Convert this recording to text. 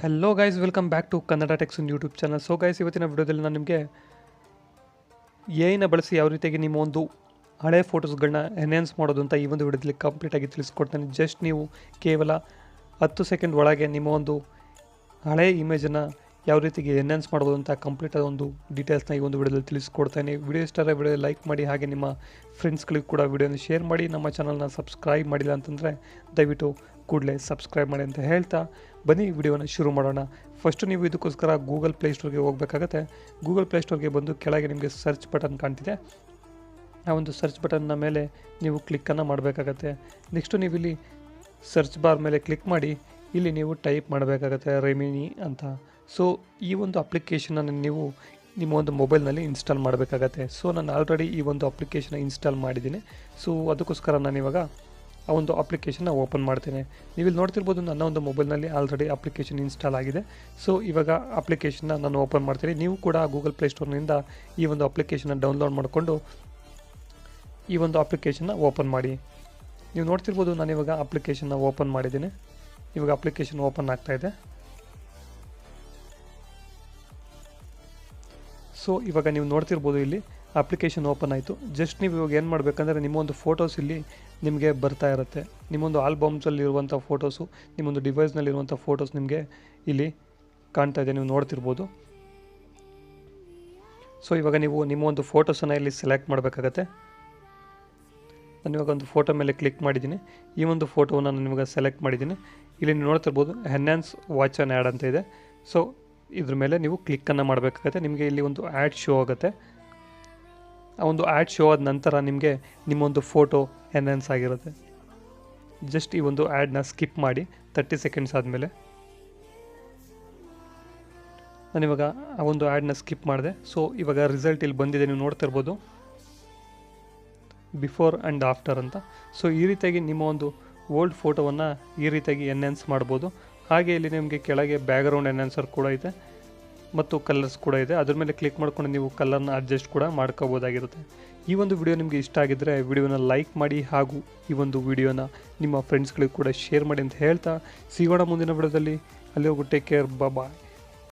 Hello guys, welcome back to Kannada techs YouTube channel. So guys, ಇವತ್ತಿನ ವಿಡಿಯೋದಲ್ಲಿ ನಾನು ನಿಮಗೆ ಎಐನ ಬಳಸಿ ಯಾವ ರೀತಿಯಾಗಿ ನಿಮ್ಮ ಒಂದು ಹಳೆ ಫೋಟೋಸ್ಗಳನ್ನ ಎನ್ಹ್ಯಾನ್ಸ್ ಮಾಡೋದು ಅಂತ ಈ ಒಂದು ವಿಡಿಯೋದಲ್ಲಿ ಕಂಪ್ಲೀಟಾಗಿ ತಿಳಿಸ್ಕೊಡ್ತೇನೆ. ಜಸ್ಟ್ ನೀವು ಕೇವಲ 10 ಸೆಕೆಂಡ್ ಒಳಗೆ ನಿಮ್ಮ ಒಂದು ಹಳೆ ಇಮೇಜನ್ನು ಯಾವ ರೀತಿಗೆ ಎನ್ಹ್ಯಾನ್ಸ್ ಮಾಡ್ಬೋದು ಅಂತ ಕಂಪ್ಲೀಟ್ ಆದ ಒಂದು ಡೀಟೇಲ್ಸ್ನ ಈ ಒಂದು ವಿಡಿಯೋದಲ್ಲಿ ತಿಳಿಸ್ಕೊಡ್ತೇನೆ. ವಿಡಿಯೋ ಇಷ್ಟ ಆದರೆ ವಿಡಿಯೋ ಲೈಕ್ ಮಾಡಿ, ಹಾಗೆ ನಿಮ್ಮ ಫ್ರೆಂಡ್ಸ್ಗಳಿಗೆ ಕೂಡ ವಿಡಿಯೋನ ಶೇರ್ ಮಾಡಿ. ನಮ್ಮ ಚಾನಲ್ನ ಸಬ್ಸ್ಕ್ರೈಬ್ ಮಾಡಿಲ್ಲ ಅಂತಂದರೆ ದಯವಿಟ್ಟು ಕೂಡಲೇ ಸಬ್ಸ್ಕ್ರೈಬ್ ಮಾಡಿ ಅಂತ ಹೇಳ್ತಾ ಬನ್ನಿ ವಿಡಿಯೋನ ಶುರು ಮಾಡೋಣ. ಫಸ್ಟು ನೀವು ಇದಕ್ಕೋಸ್ಕರ ಗೂಗಲ್ ಪ್ಲೇಸ್ಟೋರ್ಗೆ ಹೋಗಬೇಕಾಗತ್ತೆ. ಗೂಗಲ್ ಪ್ಲೇಸ್ಟೋರ್ಗೆ ಬಂದು ಕೆಳಗೆ ನಿಮಗೆ ಸರ್ಚ್ ಬಟನ್ ಕಾಣ್ತಿದೆ. ಆ ಒಂದು ಸರ್ಚ್ ಬಟನ್ನ ಮೇಲೆ ನೀವು ಕ್ಲಿಕ್ಕನ್ನು ಮಾಡಬೇಕಾಗತ್ತೆ. ನೆಕ್ಸ್ಟು ನೀವು ಇಲ್ಲಿ ಸರ್ಚ್ ಬಾರ್ ಮೇಲೆ ಕ್ಲಿಕ್ ಮಾಡಿ ಇಲ್ಲಿ ನೀವು ಟೈಪ್ ಮಾಡಬೇಕಾಗತ್ತೆ ರೆಮಿನಿ ಅಂತ. ಸೊ ಈ ಒಂದು ಅಪ್ಲಿಕೇಶನನ್ನು ನೀವು ನಿಮ್ಮ ಒಂದು ಮೊಬೈಲ್ನಲ್ಲಿ ಇನ್ಸ್ಟಾಲ್ ಮಾಡಬೇಕಾಗತ್ತೆ. ಸೊ ನಾನು ಆಲ್ರೆಡಿ ಈ ಒಂದು ಅಪ್ಲಿಕೇಶನ್ ಇನ್ಸ್ಟಾಲ್ ಮಾಡಿದ್ದೀನಿ. ಸೊ ಅದಕ್ಕೋಸ್ಕರ ನಾನು ಇವಾಗ ಆ ಒಂದು ಅಪ್ಲಿಕೇಶನ್ನ ಓಪನ್ ಮಾಡ್ತೇನೆ. ನೀವು ಇಲ್ಲಿ ನೋಡ್ತಿರ್ಬೋದು, ನನ್ನ ಒಂದು ಮೊಬೈಲ್ನಲ್ಲಿ ಆಲ್ರೆಡಿ ಅಪ್ಲಿಕೇಶನ್ ಇನ್ಸ್ಟಾಲ್ ಆಗಿದೆ. ಸೊ ಇವಾಗ ಅಪ್ಲಿಕೇಶನ್ನ ನಾನು ಓಪನ್ ಮಾಡ್ತೀನಿ. ನೀವು ಕೂಡ ಗೂಗಲ್ ಪ್ಲೇಸ್ಟೋರ್ನಿಂದ ಈ ಒಂದು ಅಪ್ಲಿಕೇಶನ್ನ ಡೌನ್ಲೋಡ್ ಮಾಡಿಕೊಂಡು ಈ ಒಂದು ಅಪ್ಲಿಕೇಶನ್ನ ಓಪನ್ ಮಾಡಿ. ನೀವು ನೋಡ್ತಿರ್ಬೋದು, ನಾನಿವಾಗ ಅಪ್ಲಿಕೇಶನ್ನ ಓಪನ್ ಮಾಡಿದ್ದೀನಿ. ಇವಾಗ ಅಪ್ಲಿಕೇಶನ್ ಓಪನ್ ಆಗ್ತಾಯಿದೆ. ಸೊ ಇವಾಗ ನೀವು ನೋಡ್ತಿರ್ಬೋದು, ಇಲ್ಲಿ ಅಪ್ಲಿಕೇಶನ್ ಓಪನ್ ಆಯಿತು. ಜಸ್ಟ್ ನೀವು ಇವಾಗ ಏನು ಮಾಡಬೇಕಂದ್ರೆ, ನಿಮ್ಮೊಂದು ಫೋಟೋಸ್ ಇಲ್ಲಿ ನಿಮಗೆ ಬರ್ತಾ ಇರುತ್ತೆ. ನಿಮ್ಮೊಂದು ಆಲ್ಬಮ್ಸಲ್ಲಿರುವಂಥ ಫೋಟೋಸು, ನಿಮ್ಮೊಂದು ಡಿವೈಸ್ನಲ್ಲಿರುವಂಥ ಫೋಟೋಸ್ ನಿಮಗೆ ಇಲ್ಲಿ ಕಾಣ್ತಾ ಇದೆ, ನೀವು ನೋಡ್ತಿರ್ಬೋದು. ಸೊ ಇವಾಗ ನೀವು ನಿಮ್ಮ ಒಂದು ಫೋಟೋಸನ್ನು ಇಲ್ಲಿ ಸೆಲೆಕ್ಟ್ ಮಾಡಬೇಕಾಗತ್ತೆ. ನಾನು ಇವಾಗ ಒಂದು ಫೋಟೋ ಮೇಲೆ ಕ್ಲಿಕ್ ಮಾಡಿದ್ದೀನಿ. ಈ ಒಂದು ಫೋಟೋವನ್ನು ನಾನು ಇವಾಗ ಸೆಲೆಕ್ಟ್ ಮಾಡಿದ್ದೀನಿ. ಇಲ್ಲಿ ನೀವು ನೋಡ್ತಿರ್ಬೋದು, ಎನ್ಹ್ಯಾನ್ಸ್ ವಾಚ್ ಆ್ಯನ್ ಆ್ಯಡ್ ಅಂತ ಇದೆ. ಸೊ ಇದ್ರ ಮೇಲೆ ನೀವು ಕ್ಲಿಕ್ಕನ್ನು ಮಾಡಬೇಕಾಗತ್ತೆ. ನಿಮಗೆ ಇಲ್ಲಿ ಒಂದು ಆ್ಯಡ್ ಶೋ ಆಗುತ್ತೆ. ಆ ಒಂದು ಆ್ಯಡ್ ಶೋ ಆದ ನಂತರ ನಿಮಗೆ ನಿಮ್ಮೊಂದು ಫೋಟೋ ಎನ್ಹ್ಯಾನ್ಸ್ ಆಗಿರುತ್ತೆ. ಜಸ್ಟ್ ಈ ಒಂದು ಆ್ಯಡ್ನ ಸ್ಕಿಪ್ ಮಾಡಿ 30 ಸೆಕೆಂಡ್ಸ್ ಆದಮೇಲೆ. ನಾನಿವಾಗ ಆ ಒಂದು ಆ್ಯಡ್ನ ಸ್ಕಿಪ್ ಮಾಡಿದೆ. ಸೊ ಇವಾಗ ರಿಸಲ್ಟ್ ಇಲ್ಲಿ ಬಂದಿದೆ, ನೀವು ನೋಡ್ತಿರ್ಬೋದು, ಬಿಫೋರ್ ಆ್ಯಂಡ್ ಆಫ್ಟರ್ ಅಂತ. ಸೊ ಈ ರೀತಿಯಾಗಿ ನಿಮ್ಮ ಒಂದು ಓಲ್ಡ್ ಫೋಟೋವನ್ನು ಈ ರೀತಿಯಾಗಿ ಎನ್ಹ್ಯಾನ್ಸ್ ಮಾಡ್ಬೋದು. ಹಾಗೆ ಇಲ್ಲಿ ನಿಮಗೆ ಕೆಳಗೆ ಬ್ಯಾಕ್ಗ್ರೌಂಡ್ ಎನ್ಹ್ಯಾನ್ಸರ್ ಕೂಡ ಇದೆ ಮತ್ತು ಕಲರ್ಸ್ ಕೂಡ ಇದೆ. ಅದ್ರ ಮೇಲೆ ಕ್ಲಿಕ್ ಮಾಡ್ಕೊಂಡು ನೀವು ಕಲರ್ನ ಅಡ್ಜಸ್ಟ್ ಕೂಡ ಮಾಡ್ಕೋಬೋದಾಗಿರುತ್ತೆ. ಈ ಒಂದು ವಿಡಿಯೋ ನಿಮಗೆ ಇಷ್ಟ ಆಗಿದ್ದರೆ ವಿಡಿಯೋನ ಲೈಕ್ ಮಾಡಿ, ಹಾಗೂ ಈ ಒಂದು ವಿಡಿಯೋನ ನಿಮ್ಮ ಫ್ರೆಂಡ್ಸ್ಗಳಿಗೆ ಕೂಡ ಶೇರ್ ಮಾಡಿ ಅಂತ ಹೇಳ್ತಾ ಸಿಗೋಣ ಮುಂದಿನ ವಿಡಿಯೋದಲ್ಲಿ. ಅಲ್ಲಿ ಹೋಗಿ ಟೇಕ್ ಕೇರ್, ಬಾಯ್.